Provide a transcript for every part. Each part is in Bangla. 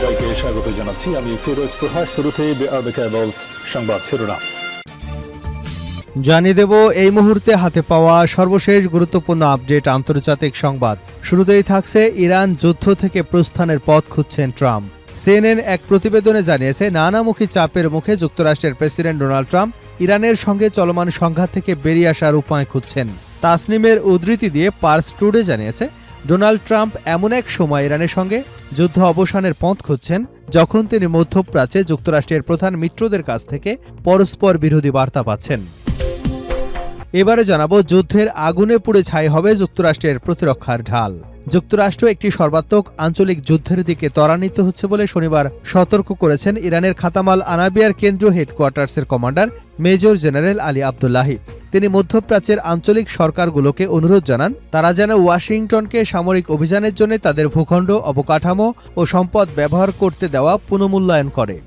সবাইকে স্বাগত জানাচ্ছি। আমি ফিরোজ তোহা। শুরুতেই সংবাদ শিরোনাম জানিয়ে দেব এই মুহূর্তে হাতে পাওয়া সর্বশেষ গুরুত্বপূর্ণ আপডেট আন্তর্জাতিক সংবাদ। শুরুতেই থাকছে ইরান যুদ্ধ থেকে প্রস্থানের পথ খুঁজছেন ট্রাম্প। সিএনএন এক প্রতিবেদনে জানিয়েছে, নানামুখী চাপের মুখে যুক্তরাষ্ট্রের প্রেসিডেন্ট ডোনাল্ড ট্রাম্প ইরানের সঙ্গে চলমান সংঘাত থেকে বেরিয়ে আসার উপায় খুঁজছেন। তাসনিমের উদ্ধৃতি দিয়ে পার্স টুডে জানিয়েছে, ডোনাল্ড ট্রাম্প এমন এক সময় ইরানের সঙ্গে যুদ্ধ অবসানের পথ খুঁজছেন যখন তিনি মধ্যপ্রাচ্যে যুক্তরাষ্ট্রের প্রধান মিত্রদের কাছ থেকে পরস্পর বিরোধী বার্তা পাচ্ছেন। এবারে জানাবো, যুদ্ধের আগুনে পুড়ে ছাই হবে যুক্তরাষ্ট্রের প্রতিরক্ষার ঢাল। যুক্তরাষ্ট্র একটি সর্বাত্মক আঞ্চলিক যুদ্ধের দিকে ত্বরান্বিত হচ্ছে বলে শনিবার সতর্ক করেছেন ইরানের খাতামাল আনাবিয়ার কেন্দ্রীয় হেডকোয়ার্টার্সের commander major general Ali Abdullahi. তিনি মধ্যপ্রাচ্যের আঞ্চলিক সরকারগুলোকে অনুরোধ জানান তারা যেন ওয়াশিংটনকে সামরিক অভিযানের জন্য তাদের ভূখণ্ড, অবকাঠামো ও সম্পদ ব্যবহার করতে দেওয়া পুনর্মূল্যায়ন করে।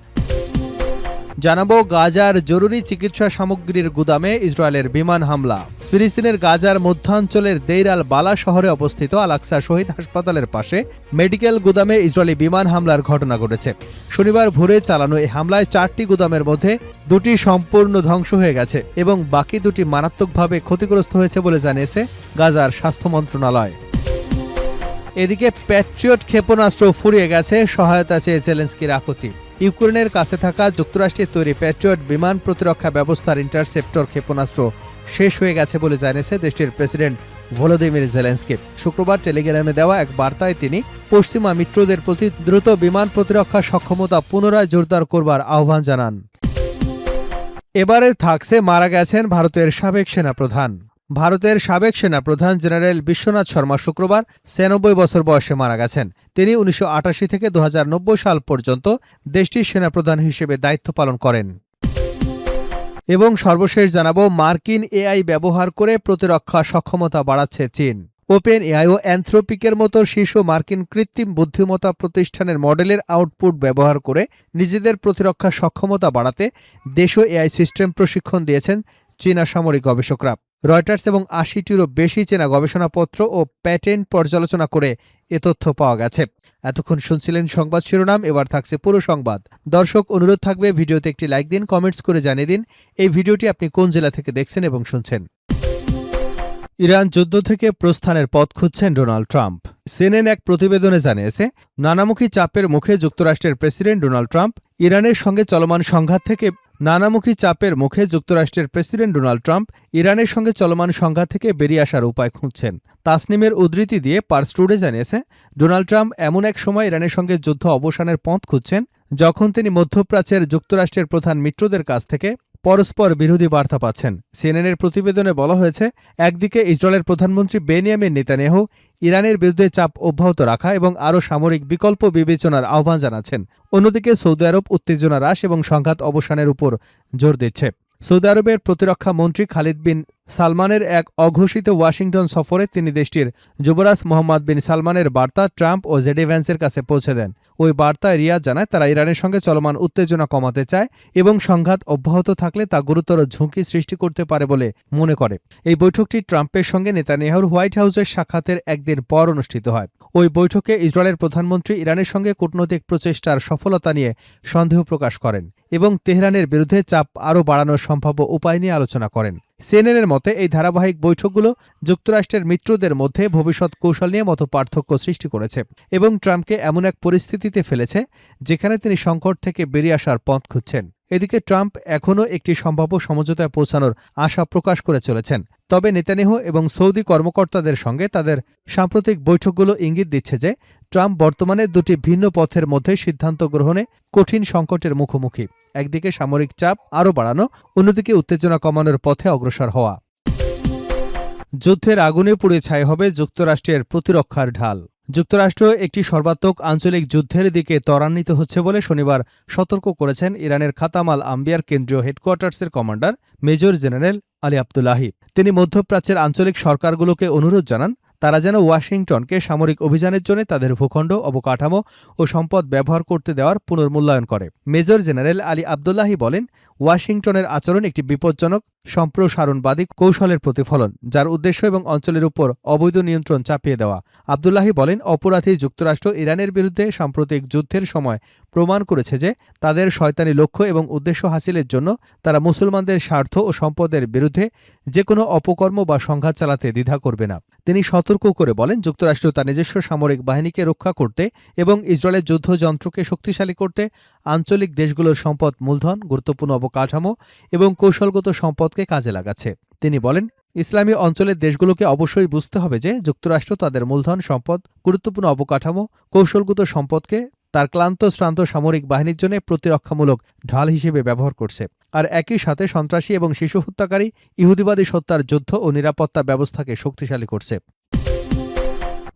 জানাবো, গাজার জরুরি চিকিৎসা সামগ্রীর গুদামে ইসরায়েলের বিমান হামলা। ফিলিস্তিনের গাজার মধ্যাঞ্চলের দেইর আল বালা শহরে অবস্থিত আল আকসা শহীদ হাসপাতালের পাশে মেডিকেল গুদামে ইসরায়েলি বিমান হামলার ঘটনা ঘটেছে। শনিবার ভোরে চালানো এই হামলায় 4টি গুদামের মধ্যে 2টি সম্পূর্ণ ধ্বংস হয়ে গেছে এবং বাকি 2টি মারাত্মকভাবে ক্ষতিগ্রস্ত হয়েছে বলে জানিয়েছে গাজার স্বাস্থ্য মন্ত্রণালয়। এদিকে প্যাট্রিয়ট ক্ষেপণাস্ত্র ফুরিয়ে গেছে, সহায়তা চেয়ে জেলেনস্কির আকুতি। ইউক্রেনের কাছে থাকা যুক্তরাষ্ট্রের তৈরি প্যাট্রিয়ট বিমান প্রতিরক্ষা ব্যবস্থার ইন্টারসেপ্টর ক্ষেপণাস্ত্র শেষ হয়ে গেছে বলে জানিয়েছে দেশটির প্রেসিডেন্ট ভলোদিমির জেলেনস্কি। শুক্রবার টেলিগ্রামে দেওয়া এক বার্তায় তিনি পশ্চিমা মিত্রদের প্রতি দ্রুত বিমান প্রতিরক্ষা সক্ষমতা পুনরায় জোরদার করবার আহ্বান জানান। এবারে থাকছে, মারা গেছেন ভারতের সাবেক সেনাপ্রধান। ভারতের সাবেক সেনাপ্রধান জেনারেল বিশ্বনাথ শর্মা শুক্রবার 96 বছর বয়সে মারা গেছেন। তিনি 1988 থেকে 2090 সাল পর্যন্ত দেশটির সেনাপ্রধান হিসেবে দায়িত্ব পালন করেন। এবং সর্বশেষ জানাবো, মার্কিন এআই ব্যবহার করে প্রতিরক্ষা সক্ষমতা বাড়াচ্ছে চীন। ওপেন এআই ও অ্যানথ্রোপিকের মতো শীর্ষ মার্কিন কৃত্রিম বুদ্ধিমত্তা প্রতিষ্ঠানের মডেলের আউটপুট ব্যবহার করে নিজেদের প্রতিরক্ষা সক্ষমতা বাড়াতে দেশীয় এআই সিস্টেম প্রশিক্ষণ দিয়েছেন চীনা সামরিক গবেষকরা। রয়টার্স এবং 80টিরও বেশি চীনা গবেষণাপত্র ও প্যাটেন্ট পর্যালোচনা করে এ তথ্য পাওয়া গেছে। এতক্ষণ শুনছিলেন সংবাদ শিরোনাম, এবার থাকছে পুরো সংবাদ। দর্শক, অনুরোধ থাকবে ভিডিওতে একটি লাইক দিন, কমেন্টস করে জানিয়ে দিন এই ভিডিওটি আপনি কোন জেলা থেকে দেখছেন এবং শুনছেন। ইরান যুদ্ধ থেকে প্রস্থানের পথ খুঁজছেন ডোনাল্ড ট্রাম্প। সিএনএন এক প্রতিবেদনে জানিয়েছে, নানামুখী চাপের মুখে যুক্তরাষ্ট্রের প্রেসিডেন্ট ডোনাল্ড ট্রাম্প ইরানের সঙ্গে চলমান সংঘাত থেকে বেরিয়ে আসার উপায় খুঁজছেন। তাসনিমের উদ্ধৃতি দিয়ে পার্স টুডে জানিয়েছে, ডোনাল্ড ট্রাম্প এমন এক সময় ইরানের সঙ্গে যুদ্ধ অবসানের পথ খুঁজছেন যখন তিনি মধ্যপ্রাচ্যের যুক্তরাষ্ট্রের প্রধান মিত্রদের কাছ থেকে পরস্পর বিরোধী বার্তা পাচ্ছেন। সিএনএনের প্রতিবেদনে বলা হয়েছে, একদিকে ইসরায়েলের প্রধানমন্ত্রী বেনিয়ামিন নেতানিয়াহু ইরানের বিরুদ্ধে চাপ অব্যাহত রাখা এবং আরও সামরিক বিকল্প বিবেচনার আহ্বান জানাচ্ছেন। অন্যদিকে সৌদি আরব উত্তেজনা হ্রাস এবং সংঘাত অবসানের উপর জোর দিচ্ছে। সৌদি আরবের প্রতিরক্ষা মন্ত্রী খালিদ বিন সালমানের এক অঘোষিত ওয়াশিংটন সফরে তিনি দেশটির যুবরাজ মোহাম্মদ বিন সালমানের বার্তা ট্রাম্প ও জেডি ভ্যান্সের কাছে পৌঁছে দেন। ওই বার্তায় রিয়াদ জানায় তারা ইরানের সঙ্গে চলমান উত্তেজনা কমাতে চায় এবং সংঘাত অব্যাহত থাকলে তা গুরুতর ঝুঁকি সৃষ্টি করতে পারে বলে মনে করে। এই বৈঠকটি ট্রাম্পের সঙ্গে নেতানিয়াহুর হোয়াইট হাউসের সাক্ষাতের একদিন পর অনুষ্ঠিত হয়। ওই বৈঠকে ইসরায়েলের প্রধানমন্ত্রী ইরানের সঙ্গে কূটনৈতিক প্রচেষ্টার সফলতা নিয়ে সন্দেহ প্রকাশ করেন এবং তেহরানের বিরুদ্ধে চাপ আরও বাড়ানোর সম্ভাব্য উপায় নিয়ে আলোচনা করেন। সিএনএনের মতে, এই ধারাবাহিক বৈঠকগুলো যুক্তরাষ্ট্রের মিত্রদের মধ্যে ভবিষ্যৎ কৌশল নিয়ে পার্থক্য সৃষ্টি করেছে এবং ট্রাম্পকে এমন এক পরিস্থিতিতে ফেলেছে যেখানে তিনি সংকট থেকে বেরিয়ে আসার পথ খুঁজছেন। এদিকে ট্রাম্প এখনও একটি সম্ভাব্য সমঝোতায় পৌঁছানোর আশা প্রকাশ করে চলেছেন। তবে নেতানিয়াহু এবং সৌদি কর্মকর্তাদের সঙ্গে তাদের সাম্প্রতিক বৈঠকগুলো ইঙ্গিত দিচ্ছে যে ট্রাম্প বর্তমানে 2টি ভিন্ন পথের মধ্যে সিদ্ধান্ত গ্রহণে কঠিন সংকটের মুখোমুখি। একদিকে সামরিক চাপ আরও বাড়ানো, অন্যদিকে উত্তেজনা কমানোর পথে অগ্রসর হওয়া। যুদ্ধের আগুনে পুড়ে ছাই হবে যুক্তরাষ্ট্রের প্রতিরক্ষার ঢাল। যুক্তরাষ্ট্র একটি সর্বাত্মক আঞ্চলিক যুদ্ধের দিকে ত্বরান্বিত হচ্ছে বলে শনিবার সতর্ক করেছেন ইরানের খাতামাল আম্বিয়ার কেন্দ্রীয় হেডকোয়ার্টার্সের commander major general Ali Abdullahi. তিনি মধ্যপ্রাচ্যের আঞ্চলিক সরকারগুলোকে অনুরোধ জানান তারা যেন ওয়াশিংটনকে সামরিক অভিযানের জন্য তাদের ভূখণ্ড, অবকাঠামো ও সম্পদ ব্যবহার করতে দেওয়ার পুনর্মূল্যায়ন করে। মেজর জেনারেল আলী আবদুল্লাহি বলেন, ওয়াশিংটনের আচরণ একটি বিপজ্জনক সম্প্রসারণবাদী কৌশলের প্রতিফলন, যার উদ্দেশ্য এবং অঞ্চলের উপর অবৈধ নিয়ন্ত্রণ চাপিয়ে দেওয়া। আব্দুল্লাহি বলেন, অপরাধী যুক্তরাষ্ট্র ইরানের বিরুদ্ধে সাম্প্রতিক যুদ্ধের সময় প্রমাণ করেছে যে তাদের শয়তানি লক্ষ্য এবং উদ্দেশ্য হাসিলের জন্য তারা মুসলমানদের স্বার্থ ও সম্পদের বিরুদ্ধে যে কোনো অপকর্ম বা সংঘাত চালাতে দ্বিধা করবে না। তিনি সতর্ক করে বলেন, যুক্তরাষ্ট্র তার নিজস্ব সামরিক বাহিনীকে রক্ষা করতে এবং ইসরায়েলের যুদ্ধযন্ত্রকে শক্তিশালী করতে আঞ্চলিক দেশগুলোর সম্পদ, মূলধন, গুরুত্বপূর্ণ অবকাঠামো এবং কৌশলগত সম্পদকে কাজে লাগাচ্ছে। তিনি বলেন, ইসলামী অঞ্চলের দেশগুলোকে অবশ্যই বুঝতে হবে যে যুক্তরাষ্ট্র তাদের মূলধন, সম্পদ, গুরুত্বপূর্ণ অবকাঠামো, কৌশলগত সম্পদকে তার ক্লান্ত শ্রান্ত সামরিক বাহিনীর জন্য প্রতিরক্ষামূলক ঢাল হিসেবে ব্যবহার করছে, আর একই সাথে সন্ত্রাসী এবং শিশু হত্যাকারী ইহুদিবাদী সত্তার যুদ্ধ ও নিরাপত্তা ব্যবস্থাকে শক্তিশালী করছে।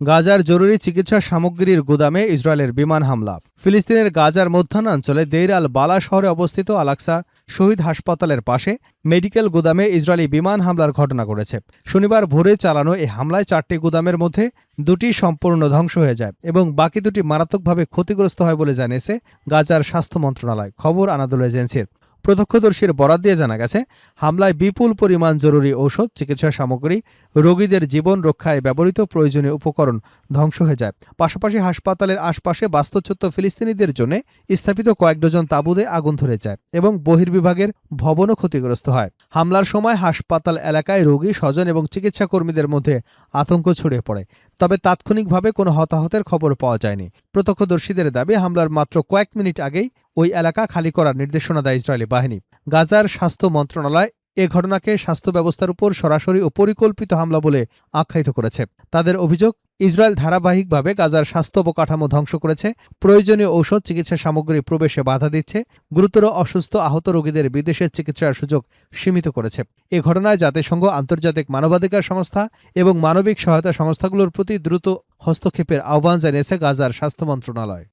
গাজার জরুরি চিকিৎসা সামগ্রীর গুদামে ইসরায়েলের বিমান হামলা। ফিলিস্তিনের গাজার মধ্যাঞ্চলে দেইর আল বালা শহরে অবস্থিত আলাক্সা শহীদ হাসপাতালের পাশে মেডিকেল গুদামে ইসরায়েলি বিমান হামলার ঘটনা ঘটেছে। শনিবার ভোরে চালানো এই হামলায় 4টি গুদামের মধ্যে 2টি সম্পূর্ণ ধ্বংস হয়ে যায় এবং বাকি 2টি মারাত্মকভাবে ক্ষতিগ্রস্ত হয় বলে জানিয়েছে গাজার স্বাস্থ্য মন্ত্রণালয়, খবর আনাদোল এজেন্সির। প্রত্যক্ষদর্শীর বরাত দিয়ে জানা গেছে, হামলায় বিপুল পরিমাণ জরুরি ঔষধ, চিকিৎসা সামগ্রী, রোগীদের জীবন রক্ষায় ব্যবহৃত প্রয়োজনীয় উপকরণ ধ্বংস হয়ে যায়। পাশাপাশি হাসপাতালের আশপাশে বাস্তুচ্যুত ফিলিস্তিনিদের জন্য স্থাপিত কয়েক ডজন তাঁবুতে আগুন ধরে যায় এবং বহির্বিভাগের ভবনও ক্ষতিগ্রস্ত হয়। হামলার সময় হাসপাতাল এলাকায় রোগী, স্বজন এবং চিকিৎসা কর্মীদের মধ্যে আতঙ্ক ছড়িয়ে পড়ে, তবে তাৎক্ষণিকভাবে কোনো হতাহতের খবর পাওয়া যায়নি। প্রত্যক্ষদর্শীদের দাবি, হামলার মাত্র কয়েক মিনিট আগেই ওই এলাকা খালি করার নির্দেশনা দেয় ইসরায়েলি বাহিনী। গাজার স্বাস্থ্য মন্ত্রণালয় এ ঘটনাকে স্বাস্থ্য ব্যবস্থার উপর সরাসরি ও পরিকল্পিত হামলা বলে আখ্যায়িত করেছে। তাদের অভিযোগ, ইসরায়েল ধারাবাহিকভাবে গাজার স্বাস্থ্য অবকাঠামো ধ্বংস করেছে, প্রয়োজনীয় ঔষধ, চিকিৎসা সামগ্রী প্রবেশে বাধা দিচ্ছে, গুরুতর অসুস্থ আহত রোগীদের বিদেশের চিকিৎসার সুযোগ সীমিত করেছে। এ ঘটনায় জাতিসংঘ, আন্তর্জাতিক মানবাধিকার সংস্থা এবং মানবিক সহায়তা সংস্থাগুলোর প্রতি দ্রুত হস্তক্ষেপের আহ্বান জানিয়েছে গাজার স্বাস্থ্য মন্ত্রণালয়।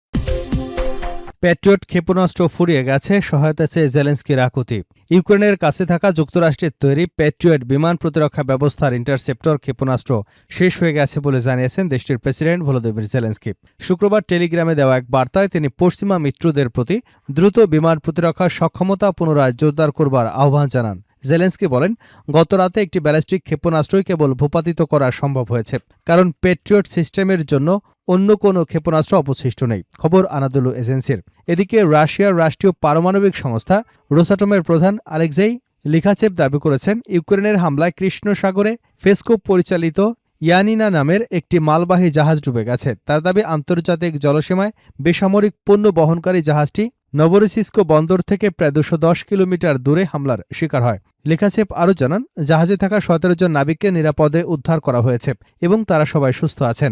প্যাট্রিয়ট ক্ষেপণাস্ত্র ফুরিয়ে গেছে, সহায়তা চেয়ে জেলেনস্কির আকুতি। ইউক্রেনের কাছে থাকা যুক্তরাষ্ট্রের তৈরি প্যাট্রিয়ট বিমান প্রতিরক্ষা ব্যবস্থার ইন্টারসেপ্টর ক্ষেপণাস্ত্র শেষ হয়ে গেছে বলে জানিয়েছেন দেশটির প্রেসিডেন্ট ভলোদিমির জেলেনস্কি। শুক্রবার টেলিগ্রামে দেওয়া এক বার্তায় তিনি পশ্চিমা মিত্রদের প্রতি দ্রুত বিমান প্রতিরক্ষার সক্ষমতা পুনরায় জোরদার করবার আহ্বান জানান। জেলেনস্কি বলেন, গত রাতে একটি ব্যালিস্টিক ক্ষেপণাস্ত্রই কেবল ভূপাতিত করা সম্ভব হয়েছে, কারণ প্যাট্রিয়ট সিস্টেমের জন্য অন্য কোনো ক্ষেপণাস্ত্র অবশিষ্ট নেই, খবর আনাদোলু এজেন্সির। এদিকে রাশিয়ার রাষ্ট্রীয় পারমাণবিক সংস্থা রোসাটমের প্রধান আলেক্সেই লিখাচেভ দাবি করেছেন, ইউক্রেনের হামলায় কৃষ্ণ সাগরে ফেসকোপ পরিচালিত ইয়ানিনা নামের একটি মালবাহী জাহাজ ডুবে গেছে। তার দাবি, আন্তর্জাতিক জলসীমায় বেসামরিক পণ্য বহনকারী জাহাজটি নভরোসিস্কো বন্দর থেকে প্রায় 210 কিলোমিটার দূরে হামলার শিকার হয়। লিখাচেভ আরও জানান, জাহাজে থাকা 17 জন নাবিককে নিরাপদে উদ্ধার করা হয়েছে এবং তারা সবাই সুস্থ আছেন।